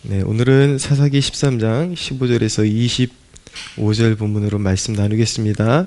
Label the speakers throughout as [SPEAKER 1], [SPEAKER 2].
[SPEAKER 1] 네, 오늘은 사사기 13장 15절에서 25절 본문으로 말씀 나누겠습니다.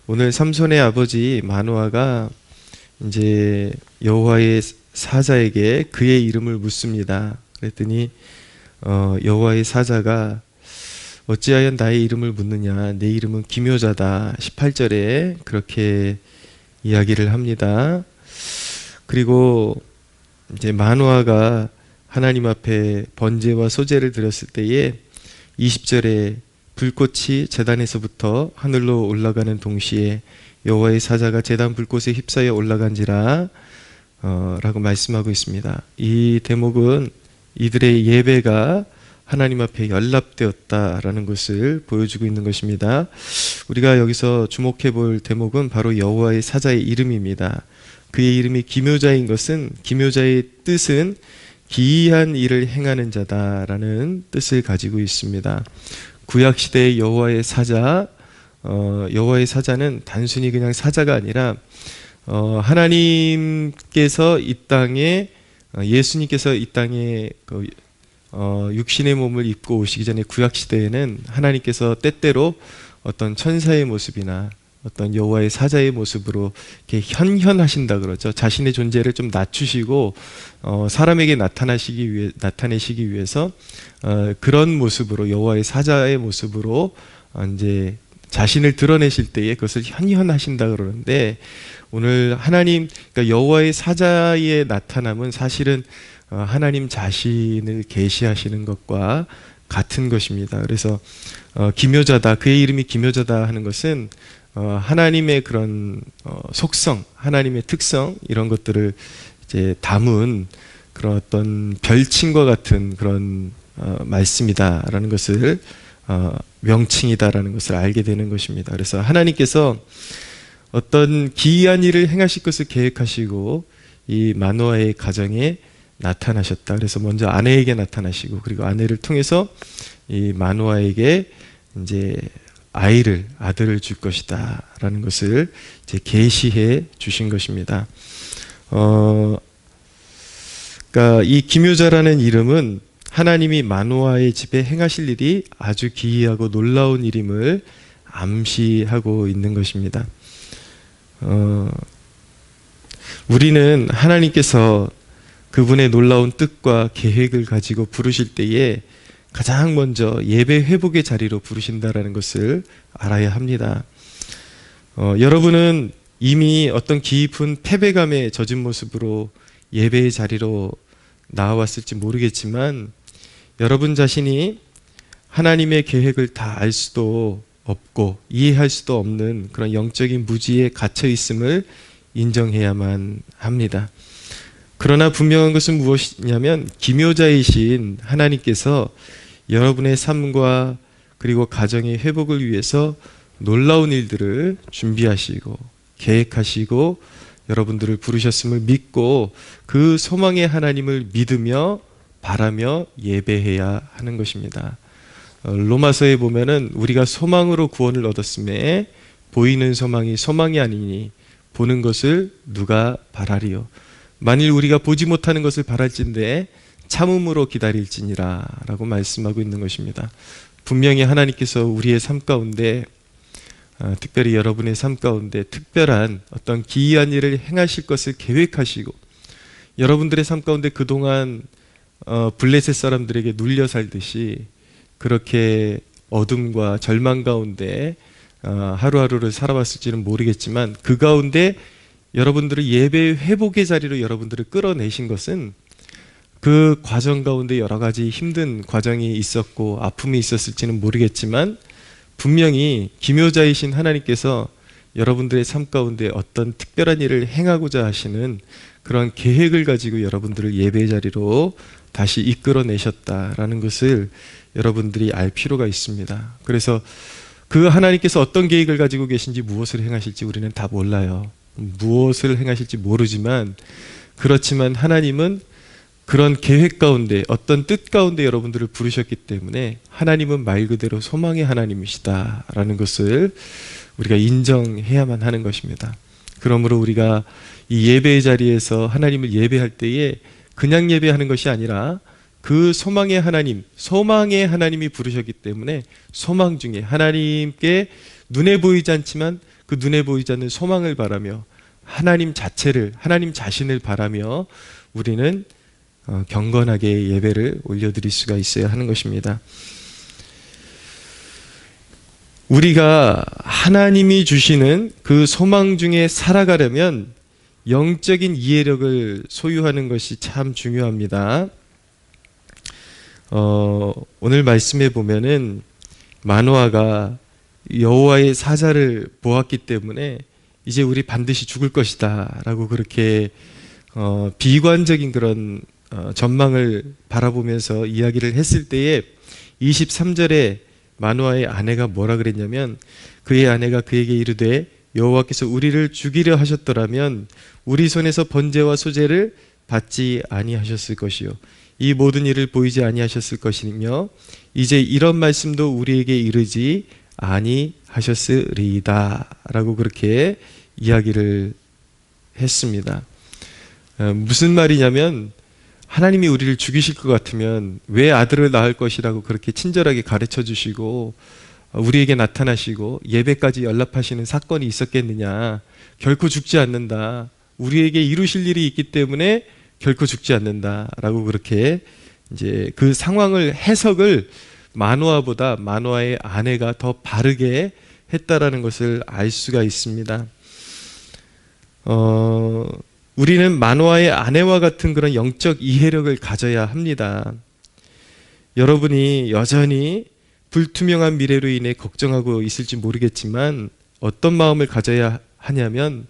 [SPEAKER 1] 오늘 삼손의 아버지 마노아가 이제 여호와의 사자에게 그의 이름을 묻습니다. 그랬더니 여호와의 사자가 어찌하여 나의 이름을 묻느냐, 내 이름은 기묘자다. 18절에 그렇게 이야기를 합니다. 그리고 이제 마노아가 하나님 앞에 번제와 소제를 드렸을 때에 20절에 불꽃이 제단에서부터 하늘로 올라가는 동시에 여호와의 사자가 제단 불꽃에 휩싸여 올라간지라 라고 말씀하고 있습니다. 이 대목은 이들의 예배가 하나님 앞에 연락되었다라는 것을 보여주고 있는 것입니다. 우리가 여기서 주목해 볼 대목은 바로 여호와의 사자의 이름입니다. 그의 이름이 기묘자인 것은, 기묘자의 뜻은 기이한 일을 행하는 자다라는 뜻을 가지고 있습니다. 구약시대의 여호와의 사자, 여호와의 사자는 단순히 그냥 사자가 아니라 하나님께서 이 땅에, 예수님께서 이 땅에 육신의 몸을 입고 오시기 전에 구약시대에는 하나님께서 때때로 어떤 천사의 모습이나 어떤 여호와의 사자의 모습으로 이렇게 현현하신다 그러죠. 자신의 존재를 좀 낮추시고 사람에게 나타내시기 위해서 그런 모습으로, 여호와의 사자의 모습으로 이제 자신을 드러내실 때에 그것을 현현하신다 그러는데, 오늘 하나님, 그러니까 여호와의 사자의 나타남은 사실은 하나님 자신을 계시하시는 것과 같은 것입니다. 그래서 기묘자다, 그의 이름이 기묘자다 하는 것은 하나님의 그런 속성, 하나님의 특성, 이런 것들을 이제 담은 그런 어떤 별칭과 같은 그런 말씀이다라는 것을, 명칭이다라는 것을 알게 되는 것입니다. 그래서 하나님께서 어떤 기이한 일을 행하실 것을 계획하시고 이 마노아의 가정에 나타나셨다. 그래서 먼저 아내에게 나타나시고, 그리고 아내를 통해서 이 마노아에게 이제 아들을 줄 것이다 라는 것을 이제 계시해 주신 것입니다. 그러니까 이 기묘자라는 이름은 하나님이 마노아의 집에 행하실 일이 아주 기이하고 놀라운 일임을 암시하고 있는 것입니다. 우리는 하나님께서 그분의 놀라운 뜻과 계획을 가지고 부르실 때에 가장 먼저 예배 회복의 자리로 부르신다라는 것을 알아야 합니다. 여러분은 이미 어떤 깊은 패배감에 젖은 모습으로 예배의 자리로 나와왔을지 모르겠지만, 여러분 자신이 하나님의 계획을 다 알 수도 없고 이해할 수도 없는 그런 영적인 무지에 갇혀 있음을 인정해야만 합니다. 그러나 분명한 것은 무엇이냐면, 기묘자이신 하나님께서 여러분의 삶과 그리고 가정의 회복을 위해서 놀라운 일들을 준비하시고 계획하시고 여러분들을 부르셨음을 믿고 그 소망의 하나님을 믿으며 바라며 예배해야 하는 것입니다. 로마서에 보면은 우리가 소망으로 구원을 얻었음에 보이는 소망이 소망이 아니니 보는 것을 누가 바라리요. 만일 우리가 보지 못하는 것을 바랄진대 참음으로 기다릴지니라 라고 말씀하고 있는 것입니다. 분명히 하나님께서 우리의 삶 가운데, 특별히 여러분의 삶 가운데 특별한 어떤 기이한 일을 행하실 것을 계획하시고, 여러분들의 삶 가운데 그동안 블레셋 사람들에게 눌려 살듯이 그렇게 어둠과 절망 가운데 하루하루를 살아왔을지는 모르겠지만, 그 가운데 여러분들을 예배 회복의 자리로 여러분들을 끌어내신 것은 그 과정 가운데 여러 가지 힘든 과정이 있었고 아픔이 있었을지는 모르겠지만, 분명히 기묘자이신 하나님께서 여러분들의 삶 가운데 어떤 특별한 일을 행하고자 하시는 그런 계획을 가지고 여러분들을 예배의 자리로 다시 이끌어내셨다라는 것을 여러분들이 알 필요가 있습니다. 그래서 그 하나님께서 어떤 계획을 가지고 계신지, 무엇을 행하실지 우리는 다 몰라요. 무엇을 행하실지 모르지만, 그렇지만 하나님은 그런 계획 가운데, 어떤 뜻 가운데 여러분들을 부르셨기 때문에 하나님은 말 그대로 소망의 하나님이시다라는 것을 우리가 인정해야만 하는 것입니다. 그러므로 우리가 이 예배의 자리에서 하나님을 예배할 때에 그냥 예배하는 것이 아니라 그 소망의 하나님, 소망의 하나님이 부르셨기 때문에 소망 중에 하나님께 눈에 보이지 않지만 그 눈에 보이지 않는 소망을 바라며 하나님 자체를, 하나님 자신을 바라며 우리는 경건하게 예배를 올려드릴 수가 있어야 하는 것입니다. 우리가 하나님이 주시는 그 소망 중에 살아가려면 영적인 이해력을 소유하는 것이 참 중요합니다. 오늘 말씀에 보면은 마노아가 여호와의 사자를 보았기 때문에 이제 우리 반드시 죽을 것이다 라고 그렇게 비관적인 그런 전망을 바라보면서 이야기를 했을 때에 23절에 마노아의 아내가 뭐라 그랬냐면, 그의 아내가 그에게 이르되 여호와께서 우리를 죽이려 하셨더라면 우리 손에서 번제와 소제를 받지 아니하셨을 것이요 이 모든 일을 보이지 아니하셨을 것이며 이제 이런 말씀도 우리에게 이르지 아니하셨으리이다 라고 그렇게 이야기를 했습니다. 무슨 말이냐면, 하나님이 우리를 죽이실 것 같으면 왜 아들을 낳을 것이라고 그렇게 친절하게 가르쳐 주시고 우리에게 나타나시고 예배까지 연락하시는 사건이 있었겠느냐. 결코 죽지 않는다. 우리에게 이루실 일이 있기 때문에 결코 죽지 않는다 라고 그렇게 이제 그 상황을 해석을 마노아보다 마노아의 아내가 더 바르게 했다라는 것을 알 수가 있습니다. 우리는 마노아의 아내와 같은 그런 영적 이해력을 가져야 합니다. 여러분이 여전히 불투명한 미래로 인해 걱정하고 있을지 모르겠지만 어떤 마음을 가져야 하냐면,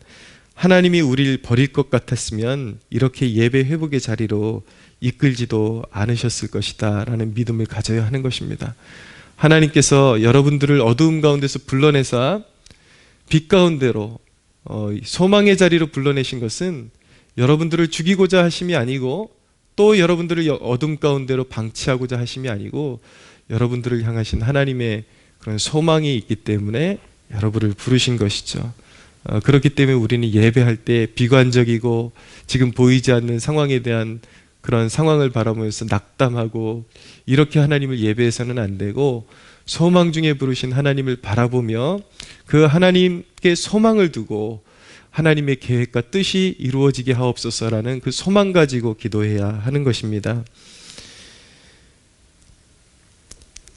[SPEAKER 1] 하나님이 우리를 버릴 것 같았으면 이렇게 예배 회복의 자리로 이끌지도 않으셨을 것이다 라는 믿음을 가져야 하는 것입니다. 하나님께서 여러분들을 어두움 가운데서 불러내사 빛 가운데로 소망의 자리로 불러내신 것은 여러분들을 죽이고자 하심이 아니고 또 여러분들을 어둠 가운데로 방치하고자 하심이 아니고 여러분들을 향하신 하나님의 그런 소망이 있기 때문에 여러분을 부르신 것이죠. 그렇기 때문에 우리는 예배할 때 비관적이고 지금 보이지 않는 상황에 대한 그런 상황을 바라보면서 낙담하고 이렇게 하나님을 예배해서는 안 되고, 소망 중에 부르신 하나님을 바라보며 그 하나님께 소망을 두고 하나님의 계획과 뜻이 이루어지게 하옵소서라는 그 소망 가지고 기도해야 하는 것입니다.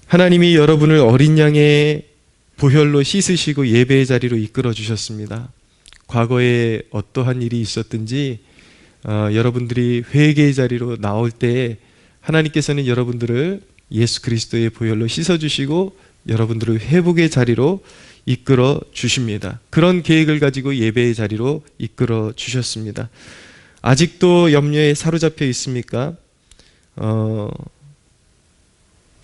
[SPEAKER 1] 하나님이 여러분을 어린 양의 보혈로 씻으시고 예배의 자리로 이끌어 주셨습니다. 과거에 어떠한 일이 있었든지 여러분들이 회개의 자리로 나올 때 하나님께서는 여러분들을 예수 그리스도의 보혈로 씻어주시고 여러분들을 회복의 자리로 이끌어 주십니다. 그런 계획을 가지고 예배의 자리로 이끌어 주셨습니다. 아직도 염려에 사로잡혀 있습니까?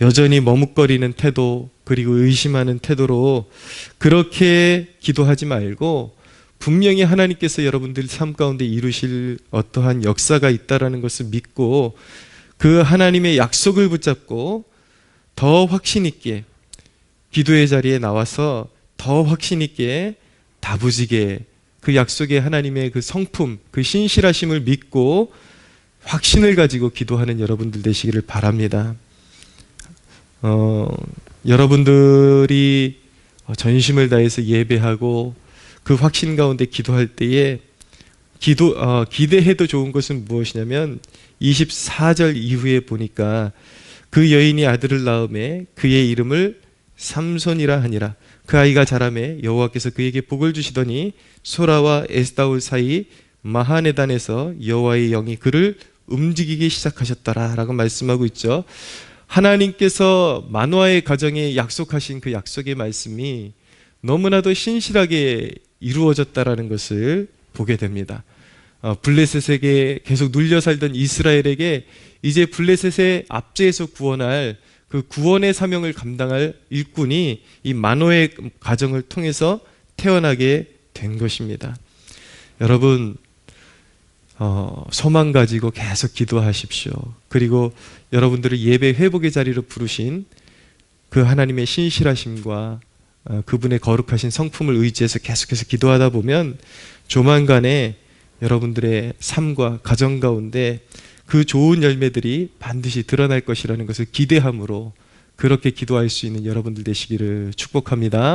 [SPEAKER 1] 여전히 머뭇거리는 태도, 그리고 의심하는 태도로 그렇게 기도하지 말고 분명히 하나님께서 여러분들 삶 가운데 이루실 어떠한 역사가 있다라는 것을 믿고 그 하나님의 약속을 붙잡고 더 확신 있게 기도의 자리에 나와서 더 확신 있게 다부지게 그 약속의 하나님의 그 성품, 그 신실하심을 믿고 확신을 가지고 기도하는 여러분들 되시기를 바랍니다. 여러분들이 전심을 다해서 예배하고 그 확신 가운데 기도할 때에 기대해도 좋은 것은 무엇이냐면 24절 이후에 보니까 그 여인이 아들을 낳음에 그의 이름을 삼손이라 하니라. 그 아이가 자라매 여호와께서 그에게 복을 주시더니 소라와 에스다올 사이 마하네단에서 여호와의 영이 그를 움직이기 시작하셨더라 라고 말씀하고 있죠. 하나님께서 마노아의 가정에 약속하신 그 약속의 말씀이 너무나도 신실하게 이루어졌다라는 것을 보게 됩니다. 블레셋에게 계속 눌려 살던 이스라엘에게 이제 블레셋의 압제에서 구원할 그 구원의 사명을 감당할 일꾼이 이 마노의 가정을 통해서 태어나게 된 것입니다. 여러분, 소망 가지고 계속 기도하십시오. 그리고 여러분들을 예배 회복의 자리로 부르신 그 하나님의 신실하심과 그분의 거룩하신 성품을 의지해서 계속해서 기도하다 보면 조만간에 여러분들의 삶과 가정 가운데 그 좋은 열매들이 반드시 드러날 것이라는 것을 기대함으로 그렇게 기도할 수 있는 여러분들 되시기를 축복합니다.